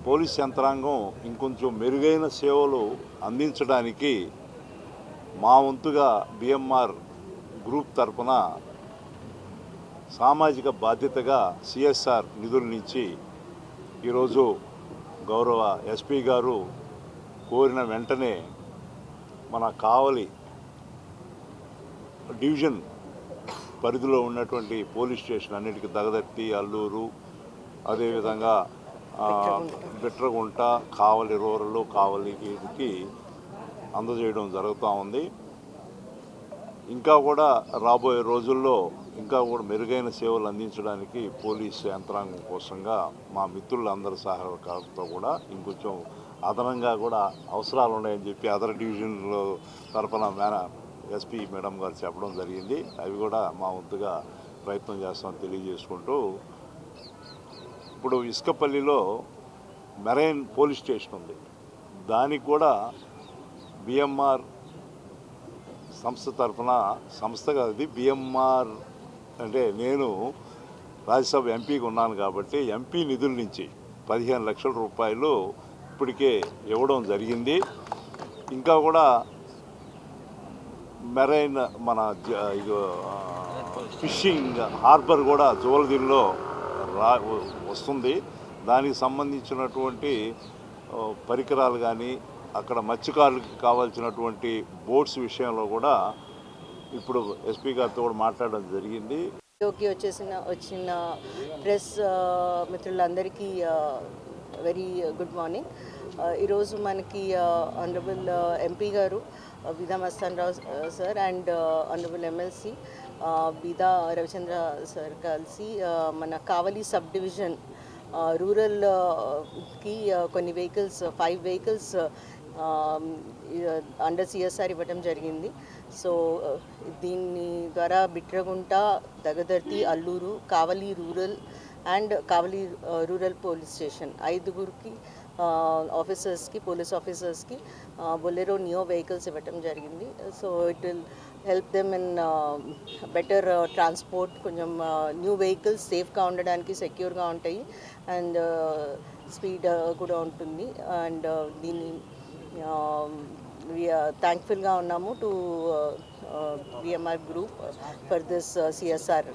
Police యంత్రాంగం ఇంకొంచెం మెరుగైన సేవలు అందించడానికి మా వంతుగా బిఎంఆర్ గ్రూప్ తరపున సామాజిక బాధ్యతగా సిఎస్ఆర్ నిధుల నుంచి ఈరోజు గౌరవ ఎస్పీ గారు కోరిన వెంటనే మన కావలి డివిజన్ పరిధిలో ఉన్నటువంటి పోలీస్ స్టేషన్ అన్నిటికీ దగదర్తి, అల్లూరు, అదేవిధంగా బిట్రగుంట, కావలి రూరల్, కావలికి అందజేయడం జరుగుతూ ఉంది. ఇంకా కూడా రాబోయే రోజుల్లో ఇంకా కూడా మెరుగైన సేవలు అందించడానికి పోలీసు యంత్రాంగం కోసంగా మా మిత్రులందరి సహకారంతో కూడా ఇంకొంచెం అదనంగా కూడా అవసరాలు ఉన్నాయని చెప్పి అదర్ డివిజన్లో తరపున ఎస్పీ మేడం గారు చెప్పడం జరిగింది. అవి కూడా మా వంతుగా ప్రయత్నం చేస్తామని తెలియజేసుకుంటూ, ఇప్పుడు ఇసుకపల్లిలో మెరైన్ పోలీస్ స్టేషన్ ఉంది. దానికి కూడా బిఎంఆర్ సంస్థ తరఫున, సంస్థగా అది బిఎంఆర్ అంటే నేను రాజ్యసభ ఎంపీగా ఉన్నాను కాబట్టి ఎంపీ నిధుల నుంచి 15 లక్షల రూపాయలు ఇప్పటికే ఇవ్వడం జరిగింది. ఇంకా కూడా మెరైన్ మన ఫిషింగ్ హార్బర్ కూడా జోలదీన్లో వస్తుంది. దానికి సంబంధించినటువంటి పరికరాలు కానీ అక్కడ మత్స్యకారులకు కావాల్సినటువంటి బోట్స్ విషయంలో కూడా ఇప్పుడు ఎస్పీ గారితో కూడా మాట్లాడడం జరిగింది. వచ్చిన ప్రెస్ మిత్రులందరికీ వెరీ గుడ్ మార్నింగ్. ఈరోజు మనకి ఆనరబుల్ ఎంపీ గారు Beeda Mastan Rao sir and honourable MLC Beeda Ravichandra sir కలిసి మన కావలి సబ్ డివిజన్ రూరల్కి కొన్ని వెహికల్స్ 5 వెహికల్స్ అండర్ సిఎస్ఆర్ ఇవ్వడం జరిగింది. సో దీని ద్వారా Bitragunta, Dagadarthi, Alluru, Kavali rural and Kavali rural police station 5గురికి ఆఫీసర్స్కి, పోలీస్ ఆఫీసర్స్కి బొలెరో నియో వెహికల్స్ ఇవ్వటం జరిగింది. So it will help them in better transport. కొంచెం న్యూ వెహికల్స్ సేఫ్గా ఉండడానికి, సెక్యూర్గా ఉంటాయి అండ్ స్పీడ్ కూడా ఉంటుంది. అండ్ దీన్ని థ్యాంక్ఫుల్గా ఉన్నాము to BMR group for this CSR